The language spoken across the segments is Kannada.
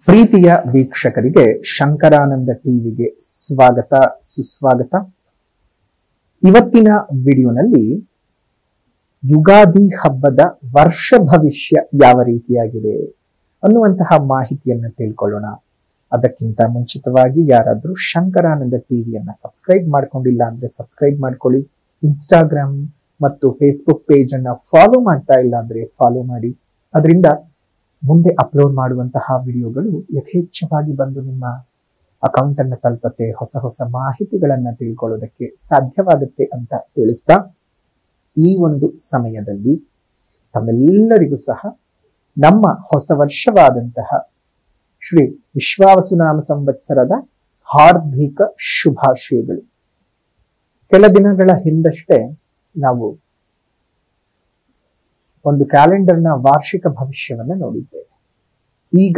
ಪ್ರೀತಿಯ ವೀಕ್ಷಕರಿಗೆ ಶಂಕರಾನಂದ ಟಿವಿಗೆ ಸ್ವಾಗತ ಸುಸ್ವಾಗತ. ಇವತ್ತಿನ ವಿಡಿಯೋನಲ್ಲಿ ಯುಗಾದಿ ಹಬ್ಬದ ವರ್ಷ ಭವಿಷ್ಯ ಯಾವ ರೀತಿಯಾಗಿದೆ ಅನ್ನುವಂತಹ ಮಾಹಿತಿಯನ್ನ ತಿಳ್ಕೊಳ್ಳೋಣ. ಅದಕ್ಕಿಂತ ಮುಂಚಿತವಾಗಿ ಯಾರಾದ್ರೂ ಶಂಕರಾನಂದ ಟಿವಿಯನ್ನ ಸಬ್ಸ್ಕ್ರೈಬ್ ಮಾಡ್ಕೊಂಡಿಲ್ಲ ಅಂದ್ರೆ ಸಬ್ಸ್ಕ್ರೈಬ್ ಮಾಡ್ಕೊಳ್ಳಿ. ಇನ್ಸ್ಟಾಗ್ರಾಮ್ ಮತ್ತು ಫೇಸ್ಬುಕ್ ಪೇಜ್ ಅನ್ನ ಫಾಲೋ ಮಾಡ್ತಾ ಇಲ್ಲ ಅಂದ್ರೆ ಫಾಲೋ ಮಾಡಿ. ಅದರಿಂದ ಮುಂದೆ ಅಪ್ಲೋಡ್ ಮಾಡುವಂತಹ ವಿಡಿಯೋಗಳು ಯಥೇಚ್ಛವಾಗಿ ಬಂದು ನಿಮ್ಮ ಅಕೌಂಟ್ ಅನ್ನು ತಲುಪತ್ತೆ, ಹೊಸ ಹೊಸ ಮಾಹಿತಿಗಳನ್ನ ತಿಳ್ಕೊಳ್ಳೋದಕ್ಕೆ ಸಾಧ್ಯವಾಗುತ್ತೆ ಅಂತ ತಿಳಿಸ್ತಾ, ಈ ಒಂದು ಸಮಯದಲ್ಲಿ ತಮ್ಮೆಲ್ಲರಿಗೂ ಸಹ ನಮ್ಮ ಹೊಸ ವರ್ಷವಾದಂತಹ ಶ್ರೀ ವಿಶ್ವಾವಸುನಾಮ ಸಂವತ್ಸರದ ಹಾರ್ದಿಕ ಶುಭಾಶಯಗಳು. ಕೆಲ ದಿನಗಳ ಹಿಂದಷ್ಟೇ ನಾವು ಒಂದು ಕ್ಯಾಲೆಂಡರ್ನ ವಾರ್ಷಿಕ ಭವಿಷ್ಯವನ್ನ ನೋಡಿದ್ದೇವೆ. ಈಗ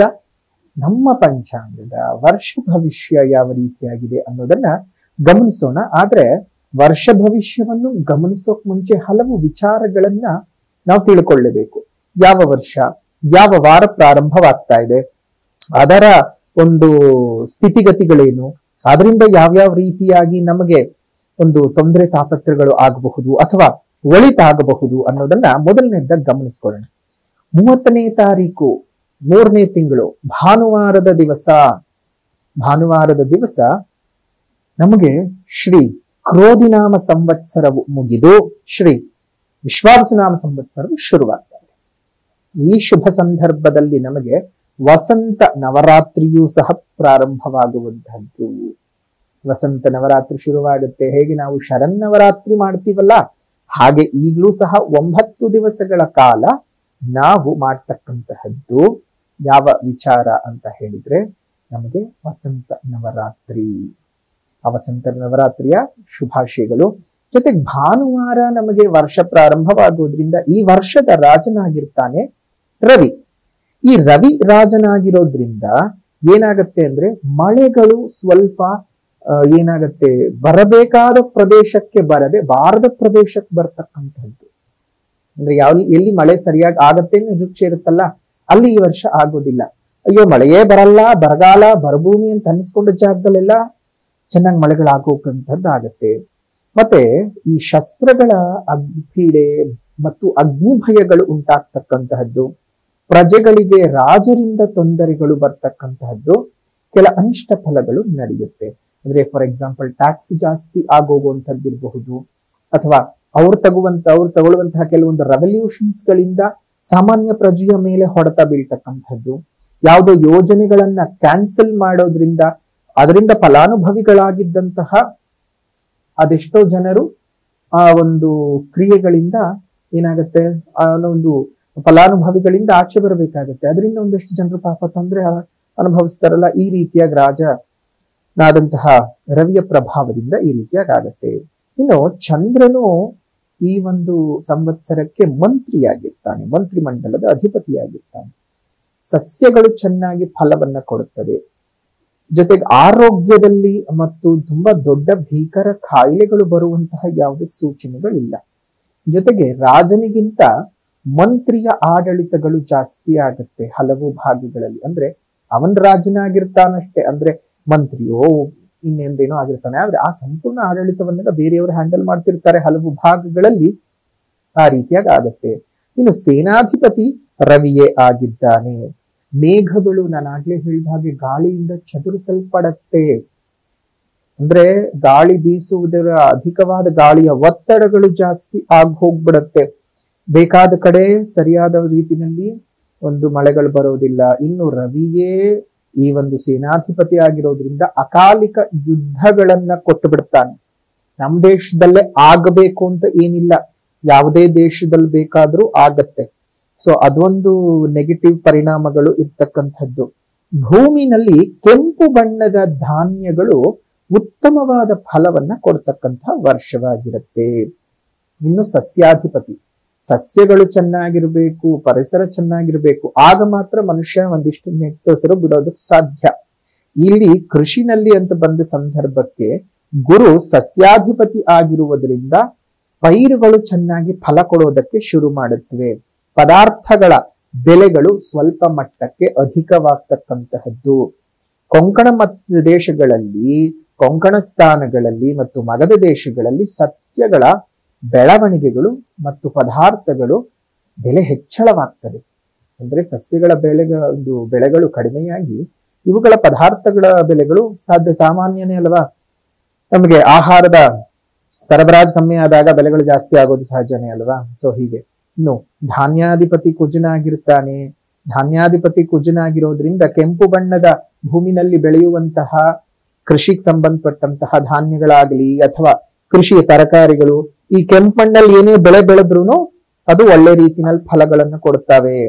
ನಮ್ಮ ಪಂಚಾಂಗದ ವರ್ಷ ಭವಿಷ್ಯ ಯಾವ ರೀತಿಯಾಗಿದೆ ಅನ್ನೋದನ್ನ ಗಮನಿಸೋಣ. ಆದ್ರೆ ವರ್ಷ ಭವಿಷ್ಯವನ್ನು ಗಮನಿಸೋಕ್ ಮುಂಚೆ ಹಲವು ವಿಚಾರಗಳನ್ನ ನಾವು ತಿಳ್ಕೊಳ್ಳಬೇಕು. ಯಾವ ವರ್ಷ, ಯಾವ ವಾರ ಪ್ರಾರಂಭವಾಗ್ತಾ ಇದೆ, ಅದರ ಒಂದು ಸ್ಥಿತಿಗತಿಗಳೇನು, ಅದರಿಂದ ಯಾವ್ಯಾವ ರೀತಿಯಾಗಿ ನಮಗೆ ಒಂದು ತೊಂದರೆ ತಾಪತ್ರಗಳು ಆಗಬಹುದು ಅಥವಾ ಒಳಿತಾಗಬಹುದು ಅನ್ನೋದನ್ನ ಮೊದಲನೇದ ಗಮನಿಸ್ಕೊಳ್ಳೋಣ. 30ನೇ ತಾರೀಕು 3ನೇ ತಿಂಗಳು ಭಾನುವಾರದ ದಿವಸ ನಮಗೆ ಶ್ರೀ ಕ್ರೋಧಿನಾಮ ಸಂವತ್ಸರವು ಮುಗಿದು ಶ್ರೀ ವಿಶ್ವಾವಸುನಾಮ ಸಂವತ್ಸರವು ಶುರುವಾಗ್ತಾ ಇದೆ. ಈ ಶುಭ ಸಂದರ್ಭದಲ್ಲಿ ನಮಗೆ ವಸಂತ ನವರಾತ್ರಿಯೂ ಸಹ ಪ್ರಾರಂಭವಾಗುವಂತಹದ್ದು. ವಸಂತ ನವರಾತ್ರಿ ಶುರುವಾಗುತ್ತೆ. ಹೇಗೆ ನಾವು ಶರನ್ನವರಾತ್ರಿ ಮಾಡ್ತೀವಲ್ಲ, ಹಾಗೆ ಈಗಲೂ ಸಹ 9 ದಿವಸಗಳ ಕಾಲ ನಾವು ಮಾಡ್ತಕ್ಕಂತಹದ್ದು ಯಾವ ವಿಚಾರ ಅಂತ ಹೇಳಿದ್ರೆ ನಮಗೆ ವಸಂತ ನವರಾತ್ರಿ. ಆ ವಸಂತ ನವರಾತ್ರಿಯ ಶುಭಾಶಯಗಳು. ಜೊತೆಗೆ ಭಾನುವಾರ ನಮಗೆ ವರ್ಷ ಪ್ರಾರಂಭವಾಗುವುದರಿಂದ ಈ ವರ್ಷದ ರಾಜನಾಗಿರ್ತಾನೆ ರವಿ. ಈ ರವಿ ರಾಜನಾಗಿರೋದ್ರಿಂದ ಏನಾಗತ್ತೆ ಅಂದ್ರೆ ಮಳೆಗಳು ಸ್ವಲ್ಪ ಏನಾಗತ್ತೆ, ಬರಬೇಕಾದ ಪ್ರದೇಶಕ್ಕೆ ಬರದೆ ಬಾರದ ಪ್ರದೇಶಕ್ಕೆ ಬರ್ತಕ್ಕಂಥದ್ದು. ಅಂದ್ರೆ ಎಲ್ಲಿ ಮಳೆ ಸರಿಯಾಗಿ ಆಗತ್ತೆ ನಿರೀಕ್ಷೆ ಇರುತ್ತಲ್ಲ, ಅಲ್ಲಿ ಈ ವರ್ಷ ಆಗೋದಿಲ್ಲ. ಅಯ್ಯೋ ಮಳೆಯೇ ಬರಲ್ಲ, ಬರಗಾಲ ಬರಭೂಮಿ ಅಂತ ಅನಿಸ್ಕೊಂಡ ಜಾಗದಲ್ಲೆಲ್ಲ ಚೆನ್ನಾಗಿ ಮಳೆಗಳಾಗೋಕಂಥದ್ದು ಆಗತ್ತೆ. ಮತ್ತೆ ಈ ಶಸ್ತ್ರಗಳ ಅಗ್ನಿಪೀಡೆ ಮತ್ತು ಅಗ್ನಿ ಭಯಗಳು ಉಂಟಾಗ್ತಕ್ಕಂತಹದ್ದು, ಪ್ರಜೆಗಳಿಗೆ ರಾಜರಿಂದ ತೊಂದರೆಗಳು ಬರ್ತಕ್ಕಂತಹದ್ದು, ಕೆಲ ಅನಿಷ್ಟ ಫಲಗಳು ನಡೆಯುತ್ತೆ. ಅಂದ್ರೆ ಫಾರ್ ಎಕ್ಸಾಂಪಲ್ ಟ್ಯಾಕ್ಸ್ ಜಾಸ್ತಿ ಆಗೋಗುವಂತದ್ದಿರಬಹುದು, ಅಥವಾ ಅವ್ರು ತಗೊಳ್ಳುವಂತಹ ಕೆಲವೊಂದು ರೆವಲ್ಯೂಷನ್ಸ್ ಗಳಿಂದ ಸಾಮಾನ್ಯ ಪ್ರಜೆಯ ಮೇಲೆ ಹೊಡೆತ ಬೀಳ್ತಕ್ಕಂಥದ್ದು, ಯಾವುದೋ ಯೋಜನೆಗಳನ್ನ ಕ್ಯಾನ್ಸಲ್ ಮಾಡೋದ್ರಿಂದ ಅದರಿಂದ ಫಲಾನುಭವಿಗಳಾಗಿದ್ದಂತಹ ಅದೆಷ್ಟೋ ಜನರು ಆ ಒಂದು ಕ್ರಿಯೆಗಳಿಂದ ಏನಾಗತ್ತೆ, ಆ ಒಂದು ಫಲಾನುಭವಿಗಳಿಂದ ಆಚೆ ಬರಬೇಕಾಗತ್ತೆ. ಅದರಿಂದ ಒಂದಷ್ಟು ಜನರು ಪಾಪ ತೊಂದರೆ ಅನುಭವಿಸ್ತಾರಲ್ಲ. ಈ ರೀತಿಯಾಗಿ ರಾಜನಾದಂತಹ ರವಿಯ ಪ್ರಭಾವದಿಂದ ಈ ರೀತಿಯಾಗಿ ಆಗತ್ತೆ. ಇನ್ನು ಚಂದ್ರನು ಈ ಒಂದು ಸಂವತ್ಸರಕ್ಕೆ ಮಂತ್ರಿಯಾಗಿರ್ತಾನೆ, ಮಂತ್ರಿಮಂಡಲದ ಅಧಿಪತಿಯಾಗಿರ್ತಾನೆ. ಸಸ್ಯಗಳು ಚೆನ್ನಾಗಿ ಫಲವನ್ನ ಕೊಡುತ್ತದೆ. ಜೊತೆಗೆ ಆರೋಗ್ಯದಲ್ಲಿ ಮತ್ತು ತುಂಬಾ ದೊಡ್ಡ ಭೀಕರ ಕಾಯಿಲೆಗಳು ಬರುವಂತಹ ಯಾವುದೇ ಸೂಚನೆಗಳಿಲ್ಲ. ಜೊತೆಗೆ ರಾಜನಿಗಿಂತ ಮಂತ್ರಿಯ ಆಡಳಿತಗಳು ಜಾಸ್ತಿ ಆಗತ್ತೆ ಹಲವು ಭಾಗಗಳಲ್ಲಿ. ಅಂದ್ರೆ ಅವನ್ ರಾಜನಾಗಿರ್ತಾನಷ್ಟೇ, ಅಂದ್ರೆ ಮಂತ್ರಿಯೋ ಇನ್ನೇಂದೇನೋ ಆಗಿರ್ತಾನೆ, ಆದ್ರೆ ಆ ಸಂಪೂರ್ಣ ಆಡಳಿತವನ್ನೆಲ್ಲ ಬೇರೆಯವರು ಹ್ಯಾಂಡಲ್ ಮಾಡ್ತಿರ್ತಾರೆ ಹಲವು ಭಾಗಗಳಲ್ಲಿ. ಆ ರೀತಿಯಾಗಿ ಆಗತ್ತೆ. ಇನ್ನು ಸೇನಾಧಿಪತಿ ರವಿಯೇ ಆಗಿದ್ದಾನೆ. ಮೇಘಗಳು ನಾನು ಆಗ್ಲೇ ಹೇಳಿದ ಹಾಗೆ ಗಾಳಿಯಿಂದ ಚದುರಿಸಲ್ಪಡತ್ತೆ. ಅಂದ್ರೆ ಗಾಳಿ ಬೀಸುವುದರ ಅಧಿಕವಾದ ಗಾಳಿಯ ಒತ್ತಡಗಳು ಜಾಸ್ತಿ ಆಗಿ ಹೋಗ್ಬಿಡತ್ತೆ. ಬೇಕಾದ ಕಡೆ ಸರಿಯಾದ ರೀತಿಯಲ್ಲಿ ಒಂದು ಮಳೆಗಳು ಬರೋದಿಲ್ಲ. ಇನ್ನು ರವಿಯೇ ಈ ಒಂದು ಸೇನಾಧಿಪತಿ ಆಗಿರೋದ್ರಿಂದ ಅಕಾಲಿಕ ಯುದ್ಧಗಳನ್ನ ಕೊಟ್ಟು ಬಿಡ್ತಾನೆ. ನಮ್ಮ ದೇಶದಲ್ಲೇ ಆಗಬೇಕು ಅಂತ ಏನಿಲ್ಲ, ಯಾವುದೇ ದೇಶದಲ್ಲಿ ಬೇಕಾದ್ರೂ ಆಗತ್ತೆ. ಸೊ ಅದೊಂದು ನೆಗೆಟಿವ್ ಪರಿಣಾಮಗಳು ಇರ್ತಕ್ಕಂಥದ್ದು. ಭೂಮಿನಲ್ಲಿ ಕೆಂಪು ಬಣ್ಣದ ಧಾನ್ಯಗಳು ಉತ್ತಮವಾದ ಫಲವನ್ನ ಕೊಡ್ತಕ್ಕಂತಹ ವರ್ಷವಾಗಿರುತ್ತೆ. ಇನ್ನು ಸಸ್ಯಾಧಿಪತಿ, ಸಸ್ಯಗಳು ಚೆನ್ನಾಗಿರ್ಬೇಕು, ಪರಿಸರ ಚೆನ್ನಾಗಿರ್ಬೇಕು, ಆಗ ಮಾತ್ರ ಮನುಷ್ಯ ಒಂದಿಷ್ಟು ನೆಟ್ಟೊಸರು ಬಿಡೋದಕ್ಕೆ ಸಾಧ್ಯ. ಇಲ್ಲಿ ಕೃಷಿನಲ್ಲಿ ಅಂತ ಬಂದ ಸಂದರ್ಭಕ್ಕೆ ಗುರು ಸಸ್ಯಾಧಿಪತಿ ಆಗಿರುವುದರಿಂದ ಪೈರುಗಳು ಚೆನ್ನಾಗಿ ಫಲ ಕೊಡೋದಕ್ಕೆ ಶುರು ಮಾಡುತ್ತವೆ. ಪದಾರ್ಥಗಳ ಬೆಲೆಗಳು ಸ್ವಲ್ಪ ಮಟ್ಟಕ್ಕೆ ಅಧಿಕವಾಗ್ತಕ್ಕಂತಹದ್ದು. ಕೊಂಕಣ ದೇಶಗಳಲ್ಲಿ, ಕೊಂಕಣ ಸ್ಥಾನಗಳಲ್ಲಿ ಮತ್ತು ಮಗಧ ದೇಶಗಳಲ್ಲಿ ಸಸ್ಯಗಳ ಬೆಳವಣಿಗೆಗಳು ಮತ್ತು ಪದಾರ್ಥಗಳು ಬೆಲೆ ಹೆಚ್ಚಳವಾಗ್ತದೆ. ಅಂದ್ರೆ ಸಸ್ಯಗಳ ಬೆಳೆಗಳು ಕಡಿಮೆಯಾಗಿ ಇವುಗಳ ಪದಾರ್ಥಗಳ ಬೆಲೆಗಳು ಸಾಮಾನ್ಯನೇ ಅಲ್ವಾ. ನಮಗೆ ಆಹಾರದ ಸರಬರಾಜು ಕಮ್ಮಿ ಆದಾಗ ಬೆಲೆಗಳು ಜಾಸ್ತಿ ಆಗೋದು ಸಹಜನೇ ಅಲ್ವಾ. ಸೊ ಹೀಗೆ ಇನ್ನು ಧಾನ್ಯಾಧಿಪತಿ ಕುಜನಾಗಿರ್ತಾನೆ. ಧಾನ್ಯಾಧಿಪತಿ ಕುಜನಾಗಿರೋದ್ರಿಂದ ಕೆಂಪು ಬಣ್ಣದ ಭೂಮಿನಲ್ಲಿ ಬೆಳೆಯುವಂತಹ ಕೃಷಿಗೆ ಸಂಬಂಧಪಟ್ಟಂತಹ ಧಾನ್ಯಗಳಾಗ್ಲಿ ಅಥವಾ ಕೃಷಿಯ ತರಕಾರಿಗಳು ಈ ಕೆಂಪು ಮಣ್ಣಲ್ಲಿ ಏನೇ ಬೆಳೆ ಬೆಳೆದ್ರು ಅದು ಒಳ್ಳೆ ರೀತಿನಲ್ಲಿ ಫಲಗಳನ್ನು ಕೊಡ್ತವೆ.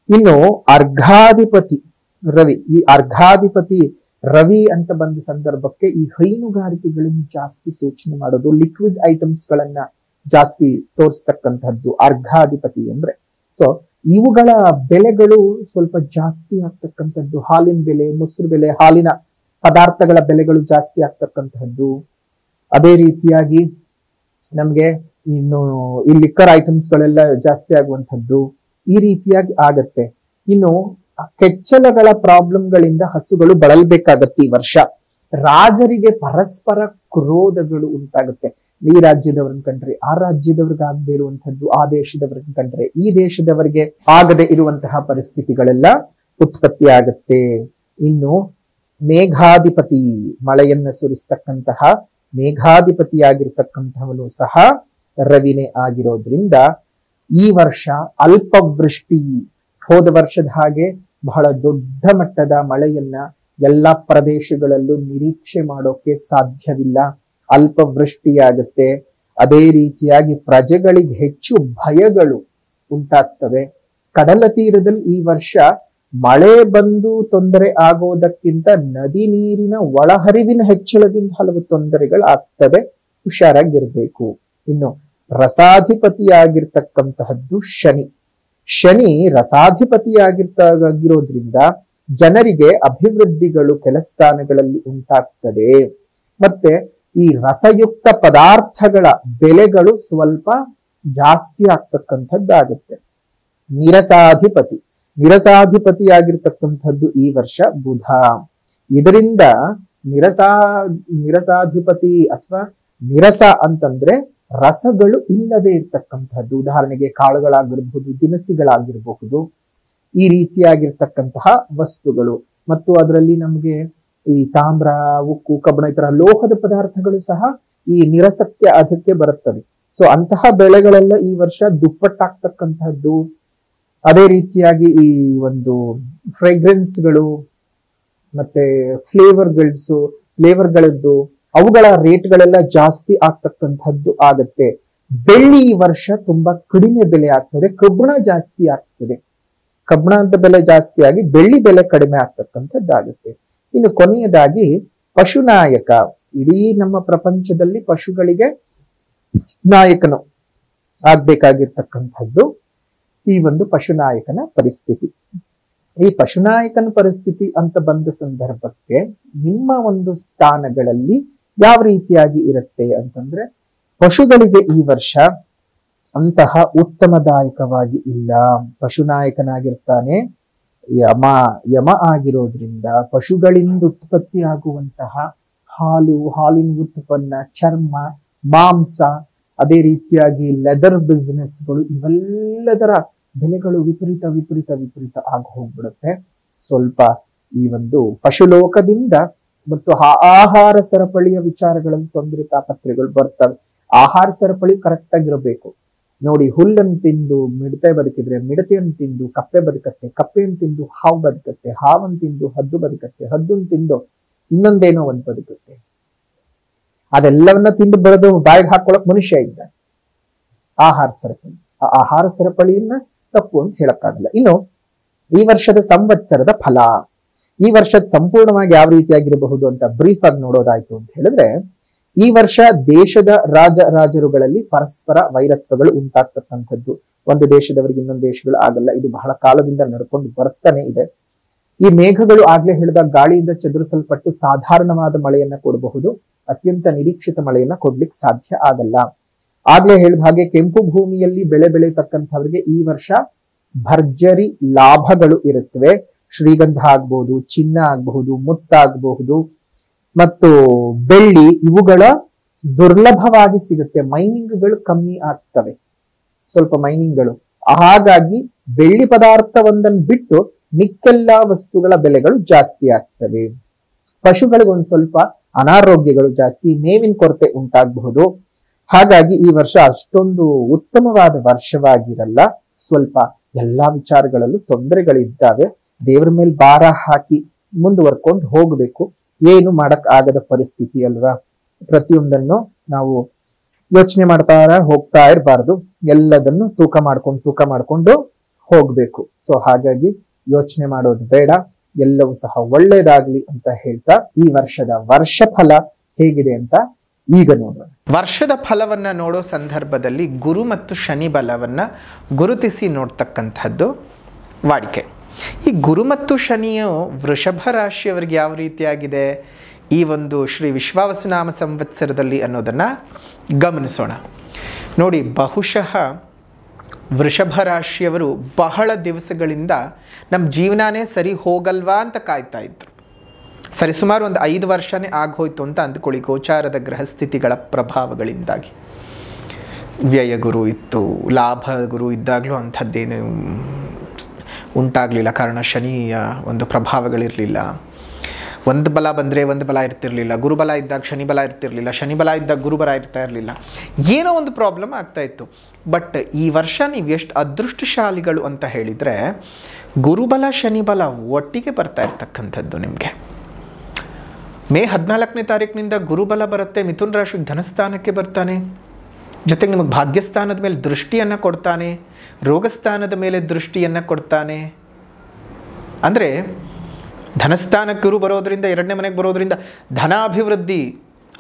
ಇನ್ನು ಅರ್ಘಾಧಿಪತಿ ರವಿ, ಈ ಅರ್ಘಾಧಿಪತಿ ರವಿ ಅಂತ ಬಂದ ಸಂದರ್ಭಕ್ಕೆ ಈ ಹೈನುಗಾರಿಕೆಗಳನ್ನು ಜಾಸ್ತಿ ಸೂಚನೆ ಮಾಡೋದು, ಲಿಕ್ವಿಡ್ ಐಟಮ್ಸ್ ಗಳನ್ನ ಜಾಸ್ತಿ ತೋರಿಸ್ತಕ್ಕಂಥದ್ದು ಅರ್ಘಾಧಿಪತಿ ಅಂದ್ರೆ. ಸೊ ಇವುಗಳ ಬೆಲೆಗಳು ಸ್ವಲ್ಪ ಜಾಸ್ತಿ ಆಗ್ತಕ್ಕಂಥದ್ದು. ಹಾಲಿನ ಬೆಲೆ, ಮೊಸರು ಬೆಲೆ, ಹಾಲಿನ ಪದಾರ್ಥಗಳ ಬೆಲೆಗಳು ಜಾಸ್ತಿ ಆಗ್ತಕ್ಕಂಥದ್ದು. ಅದೇ ರೀತಿಯಾಗಿ ನಮ್ಗೆ ಇನ್ನು ಈ ಲಿಕ್ಕರ್ ಐಟಮ್ಸ್ ಗಳೆಲ್ಲ ಜಾಸ್ತಿ ಆಗುವಂಥದ್ದು ಈ ರೀತಿಯಾಗಿ ಆಗತ್ತೆ. ಇನ್ನು ಕೆಚ್ಚಲಗಳ ಪ್ರಾಬ್ಲಮ್ಗಳಿಂದ ಹಸುಗಳು ಬಳಲ್ಬೇಕಾಗತ್ತೆ ಈ ವರ್ಷ. ರಾಜರಿಗೆ ಪರಸ್ಪರ ಕ್ರೋಧಗಳು ಉಂಟಾಗುತ್ತೆ. ಈ ರಾಜ್ಯದವ್ರನ್ನ ಕಂಡ್ರೆ ಆ ರಾಜ್ಯದವ್ರಿಗೆ ಆಗದೆ ಇರುವಂತಹದ್ದು, ಆ ದೇಶದವ್ರನ್ನ ಕಂಡ್ರೆ ಈ ದೇಶದವರಿಗೆ ಆಗದೆ ಇರುವಂತಹ ಪರಿಸ್ಥಿತಿಗಳೆಲ್ಲ ಉತ್ಪತ್ತಿ ಆಗತ್ತೆ. ಇನ್ನು ಮೇಘಾಧಿಪತಿ, ಮಳೆಯನ್ನ ಸುರಿಸ್ತಕ್ಕಂತಹ ಮೇಘಾಧಿಪತಿಯಾಗಿರ್ತಕ್ಕಂಥವನು ಸಹ ರವಿನೇ ಆಗಿರೋದ್ರಿಂದ ಈ ವರ್ಷ ಅಲ್ಪವೃಷ್ಟಿ, ಹೋದ ವರ್ಷದ ಹಾಗೆ ಬಹಳ ದೊಡ್ಡ ಮಟ್ಟದ ಮಳೆಯನ್ನ ಎಲ್ಲಾ ಪ್ರದೇಶಗಳಲ್ಲೂ ನಿರೀಕ್ಷೆ ಮಾಡೋಕೆ ಸಾಧ್ಯವಿಲ್ಲ. ಅಲ್ಪವೃಷ್ಟಿಯಾಗುತ್ತೆ. ಅದೇ ರೀತಿಯಾಗಿ ಪ್ರಜೆಗಳಿಗೆ ಹೆಚ್ಚು ಭಯಗಳು ಉಂಟಾಗ್ತವೆ. ಕಡಲ ತೀರದಲ್ಲಿ ಈ ವರ್ಷ ಮಳೆ ಬಂದು ತೊಂದರೆ ಆಗೋದಕ್ಕಿಂತ ನದಿ ನೀರಿನ ಒಳಹರಿವಿನ ಹೆಚ್ಚಳದಿಂದ ಹಲವು ತೊಂದರೆಗಳು ಆಗ್ತದೆ. ಹುಷಾರಾಗಿರ್ಬೇಕು. ಇನ್ನು ರಸಾಧಿಪತಿಯಾಗಿರ್ತಕ್ಕಂತಹದ್ದು ಶನಿ. ಶನಿ ರಸಾಧಿಪತಿಯಾಗಿರೋದ್ರಿಂದ ಜನರಿಗೆ ಅಭಿವೃದ್ಧಿಗಳು ಕೆಲ ಸ್ಥಾನಗಳಲ್ಲಿ ಉಂಟಾಗ್ತದೆ. ಮತ್ತೆ ಈ ರಸಯುಕ್ತ ಪದಾರ್ಥಗಳ ಬೆಲೆಗಳು ಸ್ವಲ್ಪ ಜಾಸ್ತಿ ಆಗ್ತಕ್ಕಂಥದ್ದಾಗುತ್ತೆ. ನಿರಸಾಧಿಪತಿಯಾಗಿರ್ತಕ್ಕಂಥದ್ದು ಈ ವರ್ಷ ಬುಧ. ಇದರಿಂದ ನಿರಸಾಧಿಪತಿ ಅಥವಾ ನಿರಸ ಅಂತಂದ್ರೆ ರಸಗಳು ಇಲ್ಲದೆ ಇರ್ತಕ್ಕಂಥದ್ದು. ಉದಾಹರಣೆಗೆ ಕಾಳುಗಳಾಗಿರಬಹುದು, ದಿನಸಿಗಳಾಗಿರಬಹುದು, ಈ ರೀತಿಯಾಗಿರ್ತಕ್ಕಂತಹ ವಸ್ತುಗಳು. ಮತ್ತು ಅದರಲ್ಲಿ ನಮಗೆ ಈ ತಾಮ್ರ, ಉಕ್ಕು, ಕಬ್ಬಣ ಈ ತರ ಲೋಹದ ಪದಾರ್ಥಗಳು ಸಹ ಈ ನಿರಸಕ್ಕೆ ಅದಕ್ಕೆ ಬರುತ್ತದೆ. ಸೊ ಅಂತಹ ಬೆಳೆಗಳೆಲ್ಲ ಈ ವರ್ಷ ದುಪ್ಪಟ್ಟಾಗ್ತಕ್ಕಂತಹದ್ದು. ಅದೇ ರೀತಿಯಾಗಿ ಈ ಒಂದು ಫ್ರೇಗ್ರೆನ್ಸ್ಗಳು ಮತ್ತೆ ಫ್ಲೇವರ್ಗಳದ್ದು ಅವುಗಳ ರೇಟ್ಗಳೆಲ್ಲ ಜಾಸ್ತಿ ಆಗ್ತಕ್ಕಂಥದ್ದು ಆಗತ್ತೆ. ಬೆಳ್ಳಿ ಈ ವರ್ಷ ತುಂಬಾ ಕಡಿಮೆ ಬೆಲೆ ಆಗ್ತದೆ. ಕಬ್ಬಣ ಜಾಸ್ತಿ ಆಗ್ತದೆ. ಕಬ್ಬಣದ ಬೆಲೆ ಜಾಸ್ತಿ ಆಗಿ ಬೆಳ್ಳಿ ಬೆಲೆ ಕಡಿಮೆ ಆಗ್ತಕ್ಕಂಥದ್ದಾಗುತ್ತೆ. ಇನ್ನು ಕೊನೆಯದಾಗಿ ಪಶುನಾಯಕ. ಇಡೀ ನಮ್ಮ ಪ್ರಪಂಚದಲ್ಲಿ ಪಶುಗಳಿಗೆ ನಾಯಕನು ಆಗ್ಬೇಕಾಗಿರ್ತಕ್ಕಂಥದ್ದು ಈ ಒಂದು ಪಶುನಾಯಕನ ಪರಿಸ್ಥಿತಿ. ಈ ಪಶುನಾಯಕನ ಪರಿಸ್ಥಿತಿ ಅಂತ ಬಂದ ಸಂದರ್ಭಕ್ಕೆ ನಿಮ್ಮ ಒಂದು ಸ್ಥಾನಗಳಲ್ಲಿ ಯಾವ ರೀತಿಯಾಗಿ ಇರುತ್ತೆ ಅಂತಂದ್ರೆ, ಪಶುಗಳಿಗೆ ಈ ವರ್ಷ ಅಂತಹ ಉತ್ತಮದಾಯಕವಾಗಿ ಇಲ್ಲ. ಪಶುನಾಯಕನಾಗಿರ್ತಾನೆ ಯಮ ಆಗಿರೋದ್ರಿಂದ ಪಶುಗಳಿಂದ ಉತ್ಪತ್ತಿ ಆಗುವಂತಹ ಹಾಲು, ಹಾಲಿನ ಉತ್ಪನ್ನ, ಚರ್ಮ, ಮಾಂಸ, ಅದೇ ರೀತಿಯಾಗಿ ಲೆದರ್ ಬಿಸ್ನೆಸ್ಗಳು ಇವೆಲ್ಲದರ ಬೆಲೆಗಳು ವಿಪರೀತ ಆಗಿ ಹೋಗ್ಬಿಡುತ್ತೆ. ಸ್ವಲ್ಪ ಈ ಒಂದು ಪಶುಲೋಕದಿಂದ ಮತ್ತು ಆಹಾರ ಸರಪಳಿಯ ವಿಚಾರಗಳಲ್ಲಿ ತೊಂದರೆ ತಾಪತ್ರೆಗಳು ಬರ್ತವೆ. ಆಹಾರ ಸರಪಳಿ ಕರೆಕ್ಟ್ ಆಗಿರಬೇಕು. ನೋಡಿ, ಹುಲ್ಲನ್ನು ತಿಂದು ಮಿಡತೆ ಬದುಕಿದ್ರೆ ಮಿಡತೆಯನ್ನು ತಿಂದು ಕಪ್ಪೆ ಬದುಕತ್ತೆ, ಕಪ್ಪೆಯನ್ನು ತಿಂದು ಹಾವು ಬದುಕತ್ತೆ, ಹಾವನ್ನು ತಿಂದು ಹದ್ದು ಬದುಕತ್ತೆ, ಹದ್ದನ್ನು ತಿಂದು ಇನ್ನೊಂದೇನೋ ಒಂದು ಬದುಕತ್ತೆ. ಅದೆಲ್ಲವನ್ನ ತಿಂದು ಬರೆದು ಬಾಯಿಗೆ ಹಾಕೊಳಕ್ ಮನುಷ್ಯ ಇದ್ದಾನೆ. ಆಹಾರ ಸರಪಳಿ, ಆ ಆಹಾರ ಸರಪಳಿಯನ್ನ ತಪ್ಪು ಅಂತ ಹೇಳಕ್ಕಾಗಲ್ಲ. ಇನ್ನು ಈ ವರ್ಷದ ಸಂವತ್ಸರದ ಫಲ, ಈ ವರ್ಷದ ಸಂಪೂರ್ಣವಾಗಿ ಯಾವ ರೀತಿಯಾಗಿರಬಹುದು ಅಂತ ಬ್ರೀಫ್ ಆಗಿ ನೋಡೋದಾಯ್ತು ಅಂತ ಹೇಳಿದ್ರೆ, ಈ ವರ್ಷ ದೇಶದ ರಾಜರುಗಳಲ್ಲಿ ಪರಸ್ಪರ ವೈರತ್ವಗಳು ಉಂಟಾಗ್ತಕ್ಕಂಥದ್ದು. ಒಂದು ದೇಶದವರಿಗೆ ಇನ್ನೊಂದು ದೇಶಗಳು ಆಗಲ್ಲ. ಇದು ಬಹಳ ಕಾಲದಿಂದ ನಡ್ಕೊಂಡು ಬರ್ತಾನೆ ಇದೆ. ಈ ಮೇಘಗಳು ಆಗ್ಲೇ ಹೇಳಿದ ಗಾಳಿಯಿಂದ ಚದುರಿಸಲ್ಪಟ್ಟು ಸಾಧಾರಣವಾದ ಮಳೆಯನ್ನ ಕೊಡಬಹುದು, ಅತ್ಯಂತ ನಿರೀಕ್ಷಿತ ಮಳೆಯನ್ನ ಕೊಡ್ಲಿಕ್ಕೆ ಸಾಧ್ಯ ಆಗಲ್ಲ. ಆಗ್ಲೇ ಹೇಳಿದ ಹಾಗೆ ಕೆಂಪು ಭೂಮಿಯಲ್ಲಿ ಬೆಳೆ ಬೆಳೆಯತಕ್ಕಂಥವ್ರಿಗೆ ಈ ವರ್ಷ ಭರ್ಜರಿ ಲಾಭಗಳು ಇರುತ್ತವೆ. ಶ್ರೀಗಂಧ ಆಗ್ಬಹುದು, ಚಿನ್ನ ಆಗಬಹುದು, ಮುತ್ತಾಗಬಹುದು ಮತ್ತು ಬೆಳ್ಳಿ ಇವುಗಳ ದುರ್ಲಭವಾಗಿ ಸಿಗುತ್ತೆ. ಮೈನಿಂಗ್ಗಳು ಕಮ್ಮಿ ಆಗ್ತವೆ, ಸ್ವಲ್ಪ ಮೈನಿಂಗ್ಗಳು. ಹಾಗಾಗಿ ಬೆಳ್ಳಿ ಪದಾರ್ಥವೊಂದನ್ನು ಬಿಟ್ಟು ಮಿಕ್ಕೆಲ್ಲಾ ವಸ್ತುಗಳ ಬೆಲೆಗಳು ಜಾಸ್ತಿ ಆಗ್ತವೆ. ಪಶುಗಳಿಗೆ ಒಂದ್ ಸ್ವಲ್ಪ ಅನಾರೋಗ್ಯಗಳು ಜಾಸ್ತಿ, ಮೇವಿನ ಕೊರತೆ ಉಂಟಾಗಬಹುದು. ಹಾಗಾಗಿ ಈ ವರ್ಷ ಅಷ್ಟೊಂದು ಉತ್ತಮವಾದ ವರ್ಷವಾಗಿರಲ್ಲ. ಸ್ವಲ್ಪ ಎಲ್ಲಾ ವಿಚಾರಗಳಲ್ಲೂ ತೊಂದರೆಗಳಿದ್ದಾವೆ. ದೇವರ ಮೇಲೆ ಭಾರ ಹಾಕಿ ಮುಂದುವರ್ಕೊಂಡು ಹೋಗ್ಬೇಕು. ಏನು ಮಾಡಕ್ ಆಗದ ಪರಿಸ್ಥಿತಿ ಅಲ್ವಾ. ಪ್ರತಿಯೊಂದನ್ನು ನಾವು ಯೋಚನೆ ಹೋಗ್ತಾ ಇರಬಾರ್ದು. ಎಲ್ಲದನ್ನು ತೂಕ ಮಾಡ್ಕೊಂಡು ಹೋಗ್ಬೇಕು. ಸೊ ಹಾಗಾಗಿ ಯೋಚನೆ ಮಾಡೋದು ಬೇಡ. ಎಲ್ಲವೂ ಸಹ ಒಳ್ಳೇದಾಗ್ಲಿ ಅಂತ ಹೇಳ್ತಾ ಈ ವರ್ಷದ ವರ್ಷಫಲ ಹೇಗಿದೆ ಅಂತ ಈಗ ನೋಡೋಣ. ವರ್ಷದ ಫಲವನ್ನ ನೋಡೋ ಸಂದರ್ಭದಲ್ಲಿ ಗುರು ಮತ್ತು ಶನಿ ಬಲವನ್ನ ಗುರುತಿಸಿ ನೋಡ್ತಕ್ಕಂಥದ್ದು ವಾಡಿಕೆ. ಈ ಗುರು ಮತ್ತು ಶನಿಯು ವೃಷಭ ರಾಶಿಯವರಿಗೆ ಯಾವ ರೀತಿಯಾಗಿದೆ ಈ ಒಂದು ಶ್ರೀ ವಿಶ್ವಾವಸುನಾಮ ಸಂವತ್ಸರದಲ್ಲಿ ಅನ್ನೋದನ್ನು ಗಮನಿಸೋಣ. ನೋಡಿ, ಬಹುಶಃ ವೃಷಭ ರಾಶಿಯವರು ಬಹಳ ದಿವಸಗಳಿಂದ ನಮ್ಮ ಜೀವನನೇ ಸರಿ ಹೋಗಲ್ವಾ ಅಂತ ಕಾಯ್ತಾ ಇದ್ರು. ಸರಿಸುಮಾರು ಒಂದು 5 ವರ್ಷನೇ ಆಗೋಯ್ತು ಅಂತ ಅಂದ್ಕೊಳ್ಳಿ. ಗೋಚಾರದ ಗ್ರಹಸ್ಥಿತಿಗಳ ಪ್ರಭಾವಗಳಿಂದಾಗಿ ವ್ಯಯ ಗುರು ಇತ್ತು, ಲಾಭ ಗುರು ಇದ್ದಾಗಲೂ ಅಂಥದ್ದೇನು ಉಂಟಾಗಲಿಲ್ಲ. ಕಾರಣ ಶನಿಯ ಒಂದು ಪ್ರಭಾವಗಳಿರಲಿಲ್ಲ. ಒಂದು ಬಲ ಬಂದರೆ ಒಂದು ಬಲ ಇರ್ತಿರಲಿಲ್ಲ. ಗುರುಬಲ ಇದ್ದಾಗ ಶನಿ ಬಲ ಇರ್ತಿರಲಿಲ್ಲ, ಶನಿ ಬಲ ಇದ್ದಾಗ ಗುರುಬಲ ಇರ್ತಾ ಇರಲಿಲ್ಲ. ಏನೋ ಒಂದು ಪ್ರಾಬ್ಲಮ್ ಆಗ್ತಾಯಿತ್ತು. ಬಟ್ ಈ ವರ್ಷ ನೀವು ಎಷ್ಟು ಅದೃಷ್ಟಶಾಲಿಗಳು ಅಂತ ಹೇಳಿದರೆ, ಗುರುಬಲ ಶನಿ ಬಲ ಒಟ್ಟಿಗೆ ಬರ್ತಾ ಇರ್ತಕ್ಕಂಥದ್ದು. ನಿಮಗೆ ಮೇ 14ನೇ ತಾರೀಕಿನಿಂದ ಗುರುಬಲ ಬರುತ್ತೆ. ಮಿಥುನ ರಾಶಿಗೆ ಧನಸ್ಥಾನಕ್ಕೆ ಬರ್ತಾನೆ. ಜೊತೆಗೆ ನಿಮಗೆ ಭಾಗ್ಯಸ್ಥಾನದ ಮೇಲೆ ದೃಷ್ಟಿಯನ್ನು ಕೊಡ್ತಾನೆ, ರೋಗಸ್ಥಾನದ ಮೇಲೆ ದೃಷ್ಟಿಯನ್ನು ಕೊಡ್ತಾನೆ. ಅಂದರೆ ಧನಸ್ಥಾನಕ್ಕೆ ಗುರು ಬರೋದರಿಂದ, 2ನೇ ಮನೆಗೆ ಬರೋದರಿಂದ ಧನಾಭಿವೃದ್ಧಿ.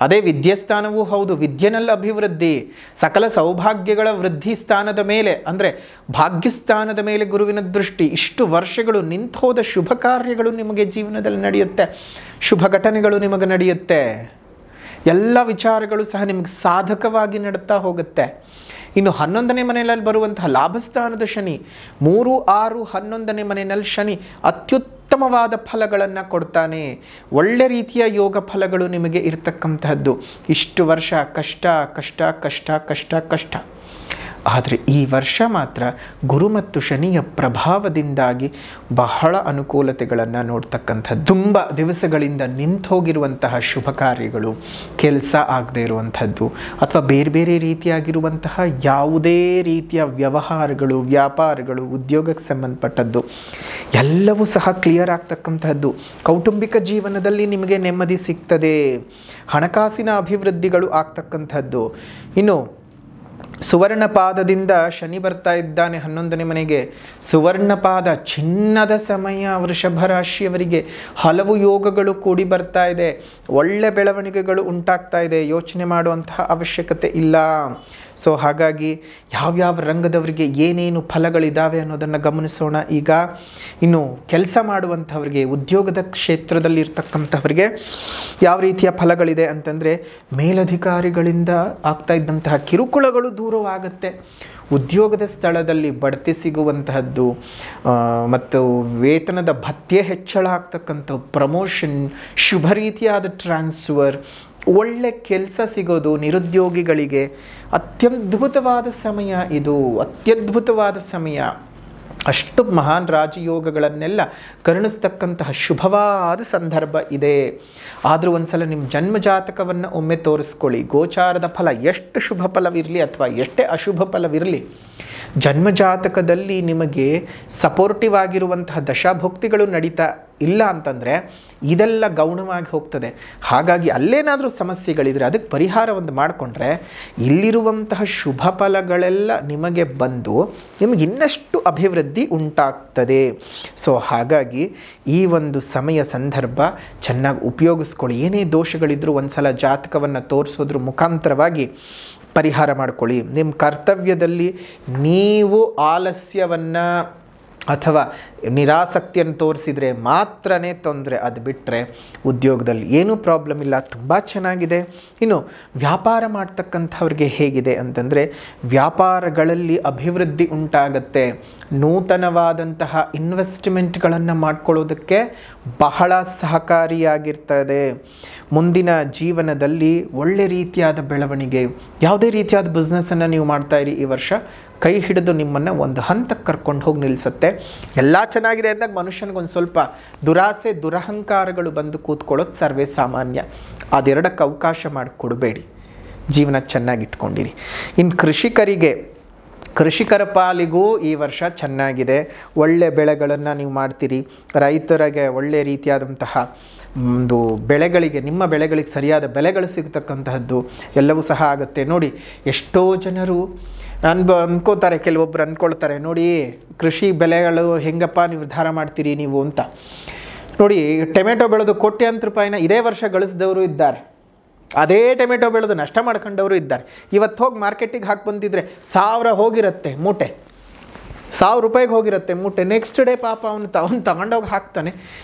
ಅದೇ ವಿದ್ಯಾಸ್ಥಾನವೂ ಹೌದು, ವಿದ್ಯೆನಲ್ಲಿ ಅಭಿವೃದ್ಧಿ. ಸಕಲ ಸೌಭಾಗ್ಯಗಳ ವೃದ್ಧಿ ಸ್ಥಾನದ ಮೇಲೆ ಅಂದರೆ ಭಾಗ್ಯಸ್ಥಾನದ ಮೇಲೆ ಗುರುವಿನ ದೃಷ್ಟಿ. ಇಷ್ಟು ವರ್ಷಗಳು ನಿಂತು ಹೋದ ಶುಭ ಕಾರ್ಯಗಳು ನಿಮಗೆ ಜೀವನದಲ್ಲಿ ನಡೆಯುತ್ತೆ, ಶುಭ ಘಟನೆಗಳು ನಿಮಗೆ ನಡೆಯುತ್ತೆ. ಎಲ್ಲ ವಿಚಾರಗಳು ಸಹ ನಿಮಗೆ ಸಾಧಕವಾಗಿ ನಡುತ್ತಾ ಹೋಗುತ್ತೆ. ಇನ್ನು 11ನೇ ಮನೆಯಲ್ಲಿ ಬರುವಂತಹ ಲಾಭಸ್ಥಾನದ ಶನಿ, 3, 6, 11ನೇ ಮನೆಯಲ್ಲಿ ಶನಿ ಅತ್ಯುತ್ತಮವಾದ ಫಲಗಳನ್ನು ಕೊಡ್ತಾನೆ. ಒಳ್ಳೆ ರೀತಿಯ ಯೋಗ ಫಲಗಳು ನಿಮಗೆ ಇರತಕ್ಕಂತಹದ್ದು. ಇಷ್ಟು ವರ್ಷ ಕಷ್ಟ ಕಷ್ಟ ಕಷ್ಟ ಕಷ್ಟ ಕಷ್ಟ. ಆದರೆ ಈ ವರ್ಷ ಮಾತ್ರ ಗುರು ಮತ್ತು ಶನಿಯ ಪ್ರಭಾವದಿಂದಾಗಿ ಬಹಳ ಅನುಕೂಲತೆಗಳನ್ನು ನೋಡ್ತಕ್ಕಂಥದ್ದು. ತುಂಬ ದಿವಸಗಳಿಂದ ನಿಂತು ಹೋಗಿರುವಂತಹ ಶುಭ ಕಾರ್ಯಗಳು, ಕೆಲಸ ಆಗದೆ ಇರುವಂಥದ್ದು ಅಥವಾ ಬೇರೆ ಬೇರೆ ರೀತಿಯಾಗಿರುವಂತಹ ಯಾವುದೇ ರೀತಿಯ ವ್ಯವಹಾರಗಳು, ವ್ಯಾಪಾರಗಳು, ಉದ್ಯೋಗಕ್ಕೆ ಸಂಬಂಧಪಟ್ಟದ್ದು ಎಲ್ಲವೂ ಸಹ ಕ್ಲಿಯರ್ ಆಗ್ತಕ್ಕಂಥದ್ದು. ಕೌಟುಂಬಿಕ ಜೀವನದಲ್ಲಿ ನಿಮಗೆ ನೆಮ್ಮದಿ ಸಿಗ್ತದೆ. ಹಣಕಾಸಿನ ಅಭಿವೃದ್ಧಿಗಳು ಆಗ್ತಕ್ಕಂಥದ್ದು. ಇನ್ನು ಸುವರ್ಣಪಾದದಿಂದ ಶನಿ ಬರ್ತಾ ಇದ್ದಾನೆ 11ನೇ ಮನೆಗೆ. ಸುವರ್ಣಪಾದ ಚಿನ್ನದ ಸಮಯ. ವೃಷಭ ರಾಶಿಯವರಿಗೆ ಹಲವು ಯೋಗಗಳು ಕೂಡಿ ಬರ್ತಾ ಇದೆ. ಒಳ್ಳೆ ಬೆಳವಣಿಗೆಗಳು ಉಂಟಾಗ್ತಾ ಇದೆ. ಯೋಚನೆ ಮಾಡುವಂತಹ ಅವಶ್ಯಕತೆ ಇಲ್ಲ. ಸೊ ಹಾಗಾಗಿ ಯಾವ್ಯಾವ ರಂಗದವರಿಗೆ ಏನೇನು ಫಲಗಳಿದ್ದಾವೆ ಅನ್ನೋದನ್ನು ಗಮನಿಸೋಣ ಈಗ. ಇನ್ನು ಕೆಲಸ ಮಾಡುವಂಥವ್ರಿಗೆ, ಉದ್ಯೋಗದ ಕ್ಷೇತ್ರದಲ್ಲಿ ಇರ್ತಕ್ಕಂಥವ್ರಿಗೆ ಯಾವ ರೀತಿಯ ಫಲಗಳಿದೆ ಅಂತಂದರೆ, ಮೇಲಧಿಕಾರಿಗಳಿಂದ ಆಗ್ತಾ ಇದ್ದಂತಹ ಕಿರುಕುಳಗಳು ದೂರವಾಗುತ್ತೆ. ಉದ್ಯೋಗದ ಸ್ಥಳದಲ್ಲಿ ಬಡ್ತಿ ಸಿಗುವಂತಹದ್ದು ಮತ್ತು ವೇತನದ ಭತ್ಯೆ ಹೆಚ್ಚಳ ಆಗ್ತಕ್ಕಂಥ, ಪ್ರಮೋಷನ್, ಶುಭ ರೀತಿಯಾದ ಟ್ರಾನ್ಸ್ಫರ್, ಒಳ್ಳೆ ಕೆಲಸ ಸಿಗೋದು ನಿರುದ್ಯೋಗಿಗಳಿಗೆ ಅತ್ಯದ್ಭುತವಾದ ಸಮಯ ಇದು. ಅತ್ಯದ್ಭುತವಾದ ಸಮಯ. ಅಷ್ಟು ಮಹಾನ್ ರಾಜಯೋಗಗಳನ್ನೆಲ್ಲ ಕರುಣಿಸ್ತಕ್ಕಂತಹ ಶುಭವಾದ ಸಂದರ್ಭ ಇದೆ. ಆದರೂ ಒಂದ್ಸಲ ನಿಮ್ಮ ಜನ್ಮ ಜಾತಕವನ್ನು ಒಮ್ಮೆ ತೋರಿಸ್ಕೊಳ್ಳಿ. ಗೋಚಾರದ ಫಲ ಎಷ್ಟು ಶುಭ ಫಲವಿರಲಿ ಅಥವಾ ಎಷ್ಟೇ ಅಶುಭ ಫಲವಿರಲಿ, ಜನ್ಮ ಜಾತಕದಲ್ಲಿ ನಿಮಗೆ ಸಪೋರ್ಟಿವ್ ಆಗಿರುವಂತಹ ದಶಾಭುಕ್ತಿಗಳು ನಡೀತಾ ಇಲ್ಲ ಅಂತಂದರೆ ಇದೆಲ್ಲ ಗೌಣವಾಗಿ ಹೋಗ್ತದೆ. ಹಾಗಾಗಿ ಅಲ್ಲೇನಾದರೂ ಸಮಸ್ಯೆಗಳಿದ್ರೆ ಅದಕ್ಕೆ ಪರಿಹಾರ ಒಂದು ಮಾಡಿಕೊಂಡ್ರೆ ಇಲ್ಲಿರುವಂತಹ ಶುಭ ಫಲಗಳೆಲ್ಲ ನಿಮಗೆ ಬಂದು ನಿಮಗೆ ಇನ್ನಷ್ಟು ಅಭಿವೃದ್ಧಿ ಉಂಟಾಗ್ತದೆ. ಸೊ ಹಾಗಾಗಿ ಈ ಒಂದು ಸಮಯ ಸಂದರ್ಭ ಚೆನ್ನಾಗಿ ಉಪಯೋಗಿಸ್ಕೊಳ್ಳಿ. ಏನೇ ದೋಷಗಳಿದ್ರೂ ಒಂದು ಸಲ ಜಾತಕವನ್ನು ತೋರಿಸೋದ್ರ ಮುಖಾಂತರವಾಗಿ ಪರಿಹಾರ ಮಾಡ್ಕೊಳ್ಳಿ. ನಿಮ್ಮ ಕರ್ತವ್ಯದಲ್ಲಿ ನೀವು ಆಲಸ್ಯವನ್ನು ಅಥವಾ ನಿರಾಸಕ್ತಿಯನ್ನು ತೋರಿಸಿದರೆ ಮಾತ್ರನೇ ತೊಂದರೆ. ಅದು ಬಿಟ್ಟರೆ ಉದ್ಯೋಗದಲ್ಲಿ ಏನೂ ಪ್ರಾಬ್ಲಮ್ ಇಲ್ಲ, ತುಂಬ ಚೆನ್ನಾಗಿದೆ. ಇನ್ನು ವ್ಯಾಪಾರ ಮಾಡ್ತಕ್ಕಂಥವ್ರಿಗೆ ಹೇಗಿದೆ ಅಂತಂದರೆ ವ್ಯಾಪಾರಗಳಲ್ಲಿ ಅಭಿವೃದ್ಧಿ ಉಂಟಾಗತ್ತೆ. ನೂತನವಾದಂತಹ ಇನ್ವೆಸ್ಟ್ಮೆಂಟ್ಗಳನ್ನು ಮಾಡ್ಕೊಳ್ಳೋದಕ್ಕೆ ಬಹಳ ಸಹಕಾರಿಯಾಗಿರ್ತದೆ. ಮುಂದಿನ ಜೀವನದಲ್ಲಿ ಒಳ್ಳೆ ರೀತಿಯಾದ ಬೆಳವಣಿಗೆ, ಯಾವುದೇ ರೀತಿಯಾದ ಬಿಸ್ನೆಸ್ಸನ್ನು ನೀವು ಮಾಡ್ತಾಯಿರಿ ಈ ವರ್ಷ ಕೈ ಹಿಡಿದು ನಿಮ್ಮನ್ನು ಒಂದು ಹಂತಕ್ಕೆ ಕರ್ಕೊಂಡು ಹೋಗಿ ನಿಲ್ಲಿಸುತ್ತೆ. ಎಲ್ಲ ಚೆನ್ನಾಗಿದೆ ಅಂದಾಗ ಮನುಷ್ಯನಿಗೊಂದು ಸ್ವಲ್ಪ ದುರಾಸೆ ದುರಹಂಕಾರಗಳು ಬಂದು ಕೂತ್ಕೊಳ್ಳೋದು ಸರ್ವೇ ಸಾಮಾನ್ಯ. ಅದೆರಡಕ್ಕೆ ಅವಕಾಶ ಮಾಡಿಕೊಡಬೇಡಿ, ಜೀವನ ಚೆನ್ನಾಗಿಟ್ಕೊಂಡಿರಿ. ಇನ್ನು ಕೃಷಿಕರ ಪಾಲಿಗೂ ಈ ವರ್ಷ ಚೆನ್ನಾಗಿದೆ. ಒಳ್ಳೆ ಬೆಳೆಗಳನ್ನು ನೀವು ಮಾಡ್ತೀರಿ. ರೈತರಿಗೆ ಒಳ್ಳೆ ರೀತಿಯಾದಂತಹ ಒಂದು ಬೆಳೆಗಳಿಗೆ, ನಿಮ್ಮ ಬೆಳೆಗಳಿಗೆ ಸರಿಯಾದ ಬೆಲೆಗಳು ಸಿಗ್ತಕ್ಕಂತಹದ್ದು ಎಲ್ಲವೂ ಸಹ ಆಗುತ್ತೆ. ನೋಡಿ, ಎಷ್ಟೋ ಜನರು ಅನ್ಕೋತಾರೆ, ಕೆಲವೊಬ್ಬರು ಅಂದ್ಕೊಳ್ತಾರೆ, ನೋಡಿ ಕೃಷಿ ಬೆಲೆಗಳು ಹೆಂಗಪ್ಪ ನಿರ್ಧಾರ ಮಾಡ್ತೀರಿ ನೀವು ಅಂತ. ನೋಡಿ, ಟೊಮೆಟೊ ಬೆಳೆದು ಕೋಟ್ಯಾಂತರ ರೂಪಾಯಿನ ಇದೇ ವರ್ಷ ಗಳಿಸಿದವರು ಇದ್ದಾರೆ. ಅದೇ ಟೊಮೆಟೊ ಬೆಳೆದು ನಷ್ಟ ಮಾಡ್ಕೊಂಡವರು ಇದ್ದಾರೆ. ಇವತ್ತು ಹೋಗಿ ಮಾರ್ಕೆಟಿಗೆ ಹಾಕಿ ಬಂದಿದ್ರೆ 1000 ಹೋಗಿರುತ್ತೆ ಮೂಟೆ, 1000 ರೂಪಾಯಿಗೆ ಹೋಗಿರುತ್ತೆ ಮೂಟೆ. ನೆಕ್ಸ್ಟ್ ಡೇ ಪಾಪ ಅವನು ತಗೊಂಡೋಗಿ ಹಾಕ್ತಾನೆ,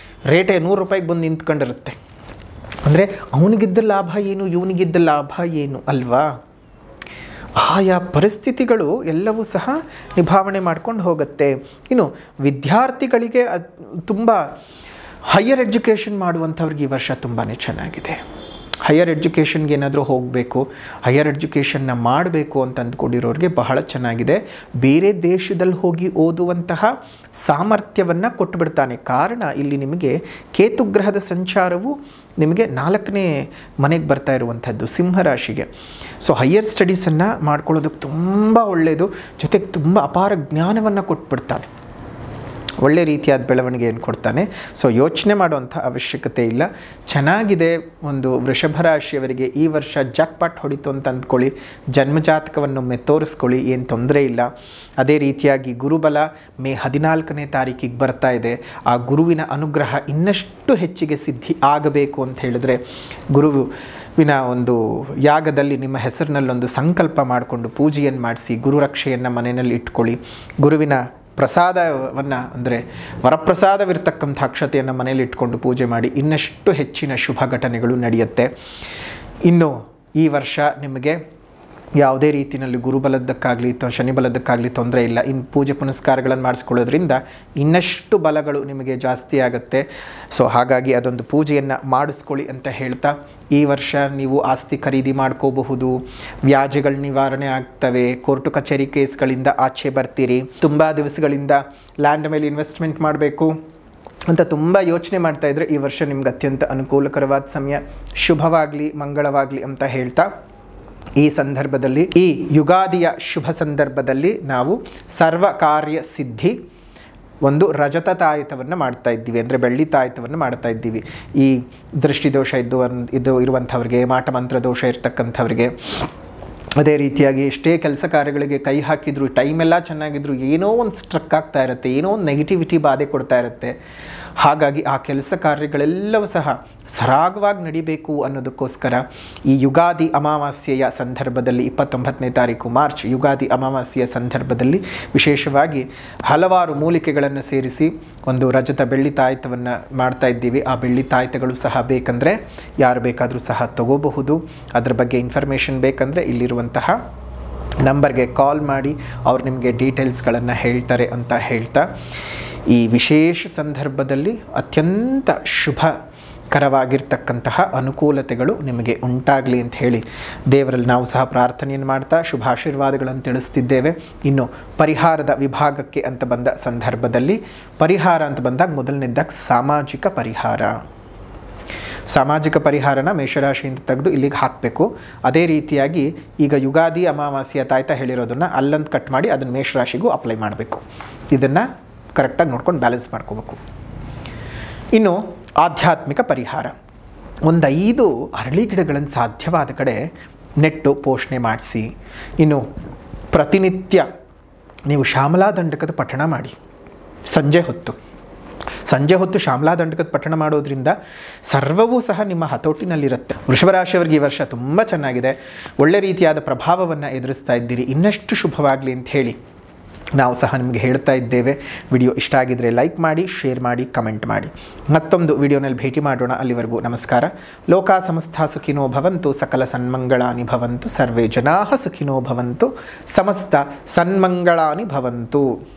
ರೇಟೇ 100 ರೂಪಾಯಿಗೆ ಬಂದು ನಿಂತ್ಕೊಂಡಿರುತ್ತೆ. ಅಂದರೆ ಅವನಿಗಿದ್ದ ಲಾಭ ಏನು, ಇವನಿಗಿದ್ದ ಲಾಭ ಏನು ಅಲ್ವಾ? ಆಯಾ ಪರಿಸ್ಥಿತಿಗಳು ಎಲ್ಲವೂ ಸಹ ನಿಭಾವಣೆ ಮಾಡ್ಕೊಂಡು ಹೋಗುತ್ತೆ. ಇನ್ನು ವಿದ್ಯಾರ್ಥಿಗಳಿಗೆ ತುಂಬ ಹೈಯರ್ ಎಜುಕೇಷನ್ ಮಾಡುವಂಥವ್ರಿಗೆ ಈ ವರ್ಷ ತುಂಬಾ ಚೆನ್ನಾಗಿದೆ. ಹೈಯರ್ ಎಜುಕೇಷನ್ಗೆ ಏನಾದರೂ ಹೋಗಬೇಕು, ಹೈಯರ್ ಎಜುಕೇಷನ್ನ ಮಾಡಬೇಕು ಅಂತ ಅಂದ್ಕೊಂಡಿರೋರಿಗೆ ಬಹಳ ಚೆನ್ನಾಗಿದೆ. ಬೇರೆ ದೇಶದಲ್ಲಿ ಹೋಗಿ ಓದುವಂತಹ ಸಾಮರ್ಥ್ಯವನ್ನು ಕೊಟ್ಟುಬಿಡ್ತಾನೆ. ಕಾರಣ ಇಲ್ಲಿ ನಿಮಗೆ ಕೇತುಗ್ರಹದ ಸಂಚಾರವು ನಿಮಗೆ 4ನೇ ಮನೆಗೆ ಬರ್ತಾ ಇರುವಂಥದ್ದು, ಸಿಂಹರಾಶಿಗೆ. ಸೊ ಹೈಯರ್ ಸ್ಟಡೀಸನ್ನು ಮಾಡ್ಕೊಳ್ಳೋದಕ್ಕೆ ತುಂಬ ಒಳ್ಳೆಯದು. ಜೊತೆಗೆ ತುಂಬ ಅಪಾರ ಜ್ಞಾನವನ್ನು ಕೊಟ್ಬಿಡ್ತಾನೆ, ಒಳ್ಳೆ ರೀತಿಯಾದ ಬೆಳವಣಿಗೆಯನ್ನು ಕೊಡ್ತಾನೆ. ಸೊ ಯೋಚನೆ ಮಾಡುವಂಥ ಅವಶ್ಯಕತೆ ಇಲ್ಲ, ಚೆನ್ನಾಗಿದೆ. ಒಂದು ವೃಷಭ ರಾಶಿಯವರಿಗೆ ಈ ವರ್ಷ ಜಾಕ್ಪಾಟ್ ಹೊಡಿತು ಅಂತ ಅಂದ್ಕೊಳ್ಳಿ. ಜನ್ಮಜಾತಕವನ್ನೊಮ್ಮೆ ತೋರಿಸ್ಕೊಳ್ಳಿ, ಏನು ತೊಂದರೆ ಇಲ್ಲ. ಅದೇ ರೀತಿಯಾಗಿ ಗುರುಬಲ ಮೇ 14ನೇ ತಾರೀಕಿಗೆ ಬರ್ತಾ ಇದೆ. ಆ ಗುರುವಿನ ಅನುಗ್ರಹ ಇನ್ನಷ್ಟು ಹೆಚ್ಚಿಗೆ ಸಿದ್ಧಿ ಆಗಬೇಕು ಅಂತ ಹೇಳಿದ್ರೆ ಗುರುವಿನ ಒಂದು ಯಾಗದಲ್ಲಿ ನಿಮ್ಮ ಹೆಸರಿನಲ್ಲೊಂದು ಸಂಕಲ್ಪ ಮಾಡಿಕೊಂಡು ಪೂಜೆಯನ್ನು ಮಾಡಿಸಿ ಗುರು ರಕ್ಷೆಯನ್ನು ಮನೆಯಲ್ಲಿ ಇಟ್ಕೊಳ್ಳಿ. ಗುರುವಿನ ಪ್ರಸಾದವನ್ನು ಅಂದರೆ ವರಪ್ರಸಾದವಿರ್ತಕ್ಕಂಥ ಅಕ್ಷತೆಯನ್ನು ಮನೆಯಲ್ಲಿ ಇಟ್ಕೊಂಡು ಪೂಜೆ ಮಾಡಿ, ಇನ್ನಷ್ಟು ಹೆಚ್ಚಿನ ಶುಭ ಘಟನೆಗಳು ನಡೆಯುತ್ತೆ. ಇನ್ನು ಈ ವರ್ಷ ನಿಮಗೆ ಯಾವುದೇ ರೀತಿಯಲ್ಲಿ ಗುರುಬಲದ್ದಕ್ಕಾಗಲಿ ಶನಿ ಬಲದ್ದಕ್ಕಾಗಲಿ ತೊಂದರೆ ಇಲ್ಲ. ಇನ್ನು ಪೂಜೆ ಪುನಸ್ಕಾರಗಳನ್ನು ಮಾಡಿಸ್ಕೊಳ್ಳೋದ್ರಿಂದ ಇನ್ನಷ್ಟು ಬಲಗಳು ನಿಮಗೆ ಜಾಸ್ತಿ ಆಗುತ್ತೆ. ಸೊ ಹಾಗಾಗಿ ಅದೊಂದು ಪೂಜೆಯನ್ನು ಮಾಡಿಸ್ಕೊಳ್ಳಿ ಅಂತ ಹೇಳ್ತಾ, ಈ ವರ್ಷ ನೀವು ಆಸ್ತಿ ಖರೀದಿ ಮಾಡ್ಕೋಬಹುದು, ವ್ಯಾಜ್ಯಗಳ ನಿವಾರಣೆ ಆಗ್ತವೆ, ಕೋರ್ಟು ಕಚೇರಿ ಕೇಸ್ಗಳಿಂದ ಆಚೆ ಬರ್ತೀರಿ. ತುಂಬ ದಿವಸಗಳಿಂದ ಲ್ಯಾಂಡ್ ಮೇಲೆ ಇನ್ವೆಸ್ಟ್ಮೆಂಟ್ ಮಾಡಬೇಕು ಅಂತ ತುಂಬ ಯೋಚನೆ ಮಾಡ್ತಾಯಿದ್ರೆ ಈ ವರ್ಷ ನಿಮ್ಗೆ ಅತ್ಯಂತ ಅನುಕೂಲಕರವಾದ ಸಮಯ. ಶುಭವಾಗಲಿ, ಮಂಗಳವಾಗಲಿ ಅಂತ ಹೇಳ್ತಾ, ಈ ಸಂದರ್ಭದಲ್ಲಿ, ಈ ಯುಗಾದಿಯ ಶುಭ ಸಂದರ್ಭದಲ್ಲಿ ನಾವು ಸರ್ವ ಕಾರ್ಯ ಸಿದ್ಧಿ ಒಂದು ರಜತ ತಾಯಿತವನ್ನು ಮಾಡ್ತಾ ಇದ್ದೀವಿ, ಅಂದರೆ ಬೆಳ್ಳಿ ತಾಯಿತವನ್ನು ಮಾಡ್ತಾ ಇದ್ದೀವಿ. ಈ ದೃಷ್ಟಿದೋಷ ಇರುವಂಥವ್ರಿಗೆ, ಮಾಟಮಂತ್ರ ದೋಷ ಇರ್ತಕ್ಕಂಥವ್ರಿಗೆ, ಅದೇ ರೀತಿಯಾಗಿ ಎಷ್ಟೇ ಕೆಲಸ ಕಾರ್ಯಗಳಿಗೆ ಕೈ ಹಾಕಿದ್ರು, ಟೈಮೆಲ್ಲ ಚೆನ್ನಾಗಿದ್ರು, ಏನೋ ಒಂದು ಸ್ಟ್ರಕ್ ಆಗ್ತಾ ಇರುತ್ತೆ, ಏನೋ ಒಂದು ನೆಗೆಟಿವಿಟಿ ಬಾಧೆ ಕೊಡ್ತಾ ಇರುತ್ತೆ. ಹಾಗಾಗಿ ಆ ಕೆಲಸ ಕಾರ್ಯಗಳೆಲ್ಲವೂ ಸಹ ಸರಾಗವಾಗಿ ನಡಿಬೇಕು ಅನ್ನೋದಕ್ಕೋಸ್ಕರ ಈ ಯುಗಾದಿ ಅಮಾವಾಸ್ಯೆಯ ಸಂದರ್ಭದಲ್ಲಿ 29ನೇ ತಾರೀಕು ಮಾರ್ಚ್ ಯುಗಾದಿ ಅಮಾವಾಸ್ಯೆಯ ಸಂದರ್ಭದಲ್ಲಿ ವಿಶೇಷವಾಗಿ ಹಲವಾರು ಮೂಲಿಕೆಗಳನ್ನು ಸೇರಿಸಿ ಒಂದು ರಜತ ಬೆಳ್ಳಿ ತಾಯಿತವನ್ನು ಮಾಡ್ತಾ ಇದ್ದೀವಿ. ಆ ಬೆಳ್ಳಿ ತಾಯಿತಗಳು ಸಹ ಬೇಕಂದರೆ ಯಾರು ಬೇಕಾದರೂ ಸಹ ತಗೋಬಹುದು. ಅದರ ಬಗ್ಗೆ ಇನ್ಫಾರ್ಮೇಷನ್ ಬೇಕಂದರೆ ಇಲ್ಲಿರುವಂತಹ ನಂಬರ್ಗೆ ಕಾಲ್ ಮಾಡಿ ಅವ್ರು ನಿಮಗೆ ಡೀಟೇಲ್ಸ್ಗಳನ್ನು ಹೇಳ್ತಾರೆ ಅಂತ ಹೇಳ್ತಾ, ಈ ವಿಶೇಷ ಸಂದರ್ಭದಲ್ಲಿ ಅತ್ಯಂತ ಶುಭಕರವಾಗಿರ್ತಕ್ಕಂತಹ ಅನುಕೂಲತೆಗಳು ನಿಮಗೆ ಉಂಟಾಗಲಿ ಅಂತ ಹೇಳಿ ದೇವರಲ್ಲಿ ನಾವು ಸಹ ಪ್ರಾರ್ಥನೆಯನ್ನು ಮಾಡ್ತಾ ಶುಭಾಶೀರ್ವಾದಗಳನ್ನು ತಿಳಿಸ್ತಿದ್ದೇವೆ. ಇನ್ನು ಪರಿಹಾರದ ವಿಭಾಗಕ್ಕೆ ಅಂತ ಬಂದ ಸಂದರ್ಭದಲ್ಲಿ, ಪರಿಹಾರ ಅಂತ ಬಂದಾಗ ಮೊದಲನೇದಾಗಿ ಸಾಮಾಜಿಕ ಪರಿಹಾರ. ಸಾಮಾಜಿಕ ಪರಿಹಾರನ ಮೇಷರಾಶಿಯಿಂದ ತೆಗೆದು ಇಲ್ಲಿಗೆ ಹಾಕಬೇಕು. ಅದೇ ರೀತಿಯಾಗಿ ಈಗ ಯುಗಾದಿ ಅಮಾವಾಸ್ಯೆಯ ತಾಯ್ತ ಹೇಳಿರೋದನ್ನು ಅಲ್ಲೊಂದು ಕಟ್ ಮಾಡಿ ಅದನ್ನು ಮೇಷರಾಶಿಗೂ ಅಪ್ಲೈ ಮಾಡಬೇಕು. ಇದನ್ನು ಕರೆಕ್ಟಾಗಿ ನೋಡ್ಕೊಂಡು ಬ್ಯಾಲೆನ್ಸ್ ಮಾಡ್ಕೋಬೇಕು. ಇನ್ನು ಆಧ್ಯಾತ್ಮಿಕ ಪರಿಹಾರ, ಒಂದು 5 ಅರಳಿ ಗಿಡಗಳನ್ನು ಸಾಧ್ಯವಾದ ಕಡೆ ನೆಟ್ಟು ಪೋಷಣೆ ಮಾಡಿಸಿ. ಇನ್ನು ಪ್ರತಿನಿತ್ಯ ನೀವು ಶ್ಯಾಮಲಾ ದಂಡಕದ ಪಠಣ ಮಾಡಿ. ಸಂಜೆ ಹೊತ್ತು ಶ್ಯಾಮಲಾ ದಂಡಕದ ಪಠಣ ಮಾಡೋದ್ರಿಂದ ಸರ್ವವೂ ಸಹ ನಿಮ್ಮ ಹತೋಟಿನಲ್ಲಿರುತ್ತೆ. ವೃಷಭರಾಶಿಯವರಿಗೆ ಈ ವರ್ಷ ತುಂಬ ಚೆನ್ನಾಗಿದೆ, ಒಳ್ಳೆ ರೀತಿಯಾದ ಪ್ರಭಾವವನ್ನು ಎದುರಿಸ್ತಾ ಇದ್ದೀರಿ. ಇನ್ನಷ್ಟು ಶುಭವಾಗಲಿ ಅಂತ ಹೇಳಿ ನಾವು ಸಹ ನಿಮಗೆ ಹೇಳ್ತಾ ಇದ್ದೇವೆ. ವಿಡಿಯೋ ಇಷ್ಟ ಆಗಿದ್ದರೆ ಲೈಕ್ ಮಾಡಿ, ಶೇರ್ ಮಾಡಿ, ಕಮೆಂಟ್ ಮಾಡಿ. ಮತ್ತೊಂದು ವಿಡಿಯೋನಲ್ಲಿ ಭೇಟಿ ಮಾಡೋಣ. ಅಲ್ಲಿವರೆಗೂ ನಮಸ್ಕಾರ. ಲೋಕಾ ಸಮಸ್ತ ಸುಖಿನೋ ಭವಂತು, ಸಕಲ ಸನ್ಮಂಗಳಾನಿ ಭವಂತು, ಸರ್ವೇ ಜನಾಃ ಸುಖಿನೋ ಭವಂತು, ಸಮಸ್ತ ಸನ್ಮಂಗಳಾನಿ ಭವಂತು.